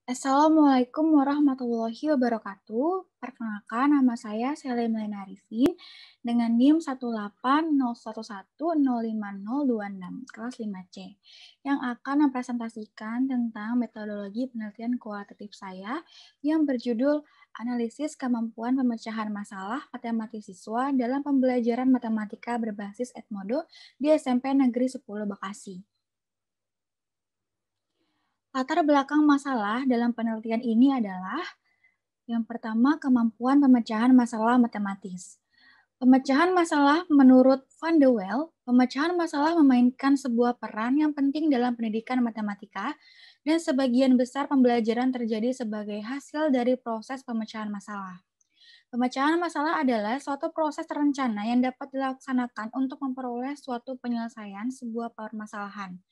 Assalamualaikum warahmatullahi wabarakatuh. Perkenalkan, nama saya Selim Lena Arifin dengan NIM 18011050026 kelas 5C yang akan mempresentasikan tentang metodologi penelitian kualitatif saya yang berjudul Analisis Kemampuan Pemecahan Masalah Matematik Siswa dalam Pembelajaran Matematika Berbasis Edmodo di SMP Negeri 10 Bekasi. Latar belakang masalah dalam penelitian ini adalah yang pertama, kemampuan pemecahan masalah matematis. Pemecahan masalah menurut Van de Waal, pemecahan masalah memainkan sebuah peran yang penting dalam pendidikan matematika dan sebagian besar pembelajaran terjadi sebagai hasil dari proses pemecahan masalah. Pemecahan masalah adalah suatu proses terencana yang dapat dilaksanakan untuk memperoleh suatu penyelesaian sebuah permasalahan.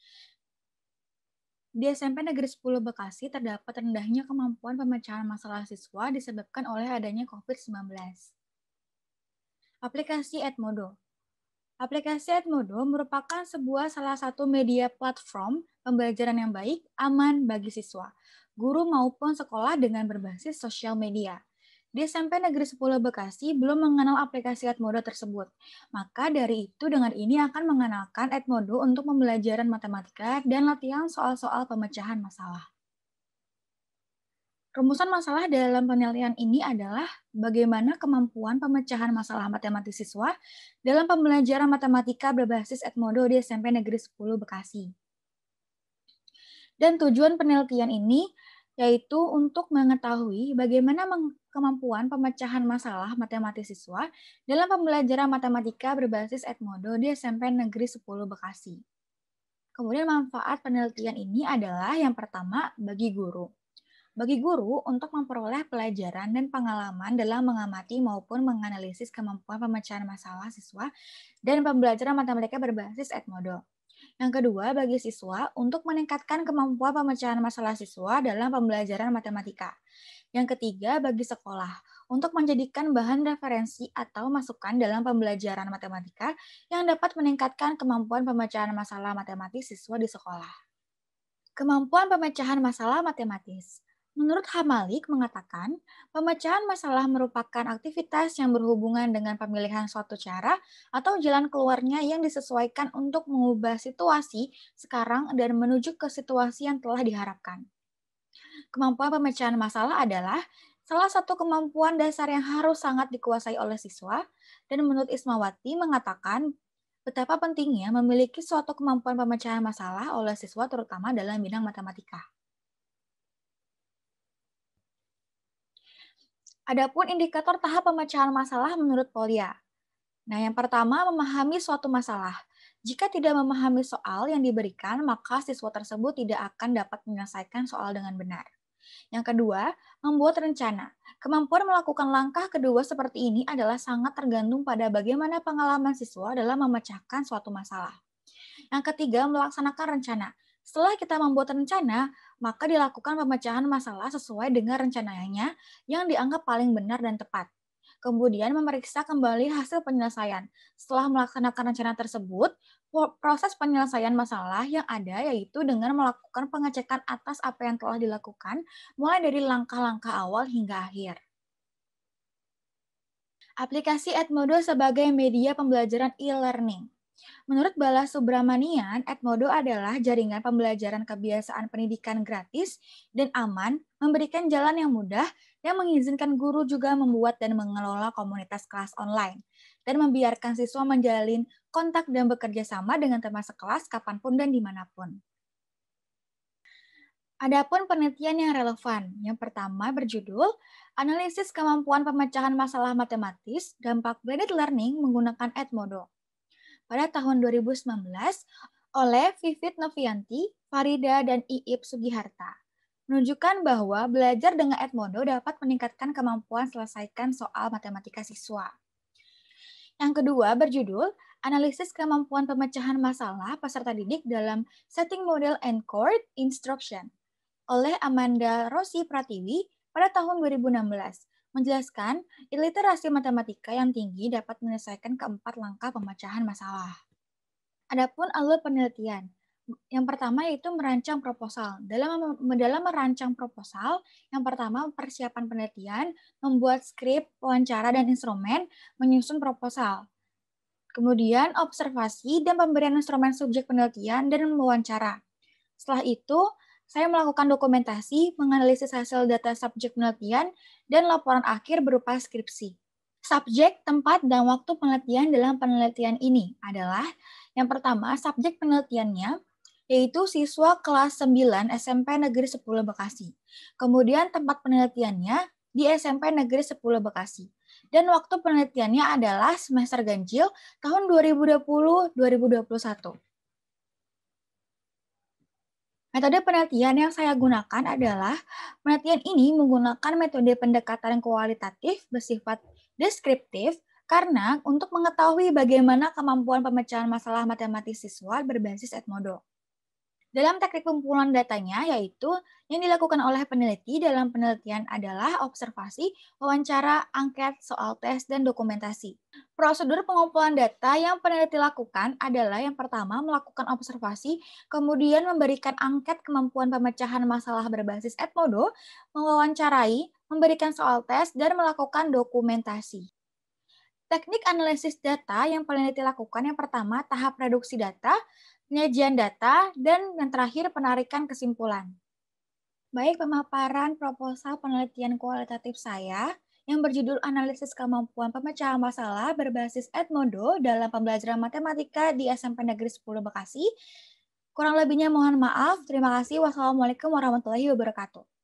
Di SMP Negeri 10 Bekasi terdapat rendahnya kemampuan pemecahan masalah siswa disebabkan oleh adanya COVID-19. Aplikasi Edmodo. Aplikasi Edmodo merupakan salah satu media platform pembelajaran yang baik, aman bagi siswa, guru maupun sekolah dengan berbasis sosial media. Di SMP Negeri 10 Bekasi belum mengenal aplikasi Edmodo tersebut. Maka dari itu dengan ini akan mengenalkan Edmodo untuk pembelajaran matematika dan latihan soal-soal pemecahan masalah. Rumusan masalah dalam penelitian ini adalah bagaimana kemampuan pemecahan masalah matematis siswa dalam pembelajaran matematika berbasis Edmodo di SMP Negeri 10 Bekasi. Dan tujuan penelitian ini yaitu untuk mengetahui bagaimana kemampuan pemecahan masalah matematis siswa dalam pembelajaran matematika berbasis Edmodo di SMP Negeri 10 Bekasi. Kemudian manfaat penelitian ini adalah yang pertama bagi guru. Bagi guru untuk memperoleh pelajaran dan pengalaman dalam mengamati maupun menganalisis kemampuan pemecahan masalah siswa dan pembelajaran matematika berbasis Edmodo. Yang kedua, bagi siswa untuk meningkatkan kemampuan pemecahan masalah siswa dalam pembelajaran matematika. Yang ketiga, bagi sekolah untuk menjadikan bahan referensi atau masukan dalam pembelajaran matematika yang dapat meningkatkan kemampuan pemecahan masalah matematis siswa di sekolah. Kemampuan pemecahan masalah matematis. Menurut Hamalik mengatakan, pemecahan masalah merupakan aktivitas yang berhubungan dengan pemilihan suatu cara atau jalan keluarnya yang disesuaikan untuk mengubah situasi sekarang dan menuju ke situasi yang telah diharapkan. Kemampuan pemecahan masalah adalah salah satu kemampuan dasar yang harus sangat dikuasai oleh siswa, dan menurut Ismawati mengatakan betapa pentingnya memiliki suatu kemampuan pemecahan masalah oleh siswa terutama dalam bidang matematika. Adapun indikator tahap pemecahan masalah menurut Polya. Nah, yang pertama, memahami suatu masalah. Jika tidak memahami soal yang diberikan, maka siswa tersebut tidak akan dapat menyelesaikan soal dengan benar. Yang kedua, membuat rencana. Kemampuan melakukan langkah kedua seperti ini adalah sangat tergantung pada bagaimana pengalaman siswa dalam memecahkan suatu masalah. Yang ketiga, melaksanakan rencana. Setelah kita membuat rencana, maka dilakukan pemecahan masalah sesuai dengan rencananya yang dianggap paling benar dan tepat. Kemudian memeriksa kembali hasil penyelesaian. Setelah melaksanakan rencana tersebut, proses penyelesaian masalah yang ada yaitu dengan melakukan pengecekan atas apa yang telah dilakukan, mulai dari langkah-langkah awal hingga akhir. Aplikasi Edmodo sebagai media pembelajaran e-learning. Menurut Bala Subramanian, Edmodo adalah jaringan pembelajaran kebiasaan pendidikan gratis dan aman, memberikan jalan yang mudah, yang mengizinkan guru juga membuat dan mengelola komunitas kelas online, dan membiarkan siswa menjalin kontak dan bekerja sama dengan teman sekelas kapanpun dan dimanapun. Adapun penelitian yang relevan, yang pertama berjudul Analisis Kemampuan Pemecahan Masalah Matematis, Dampak Blended Learning Menggunakan Edmodo. Pada tahun 2019 oleh Vivit Novianti, Farida, dan Iip Sugiharta. Menunjukkan bahwa belajar dengan Edmodo dapat meningkatkan kemampuan selesaikan soal matematika siswa. Yang kedua berjudul Analisis Kemampuan Pemecahan Masalah Peserta Didik dalam Setting Model and Chord Instruction oleh Amanda Rossi Pratiwi pada tahun 2016 menjelaskan literasi matematika yang tinggi dapat menyelesaikan keempat langkah pemecahan masalah. Adapun alur penelitian. Yang pertama yaitu merancang proposal. Dalam merancang proposal, yang pertama persiapan penelitian, membuat skrip, wawancara, dan instrumen, menyusun proposal. Kemudian observasi dan pemberian instrumen subjek penelitian dan wawancara. Setelah itu, saya melakukan dokumentasi, menganalisis hasil data subjek penelitian, dan laporan akhir berupa skripsi. Subjek, tempat, dan waktu penelitian dalam penelitian ini adalah yang pertama, subjek penelitiannya yaitu siswa kelas 9 SMP Negeri 10 Bekasi. Kemudian tempat penelitiannya di SMP Negeri 10 Bekasi. Dan waktu penelitiannya adalah semester ganjil tahun 2020-2021. Metode penelitian yang saya gunakan adalah penelitian ini menggunakan metode pendekatan kualitatif bersifat deskriptif karena untuk mengetahui bagaimana kemampuan pemecahan masalah matematis siswa berbasis Edmodo. Dalam teknik pengumpulan datanya, yaitu yang dilakukan oleh peneliti dalam penelitian adalah observasi, wawancara, angket, soal tes, dan dokumentasi. Prosedur pengumpulan data yang peneliti lakukan adalah yang pertama melakukan observasi, kemudian memberikan angket kemampuan pemecahan masalah berbasis Edmodo, mewawancarai, memberikan soal tes, dan melakukan dokumentasi. Teknik analisis data yang peneliti lakukan yang pertama tahap reduksi data, penyajian data, dan yang terakhir penarikan kesimpulan. Baik, pemaparan proposal penelitian kualitatif saya yang berjudul Analisis Kemampuan Pemecahan Masalah berbasis Edmodo dalam pembelajaran matematika di SMP Negeri 10 Bekasi. Kurang lebihnya mohon maaf. Terima kasih. Wassalamualaikum warahmatullahi wabarakatuh.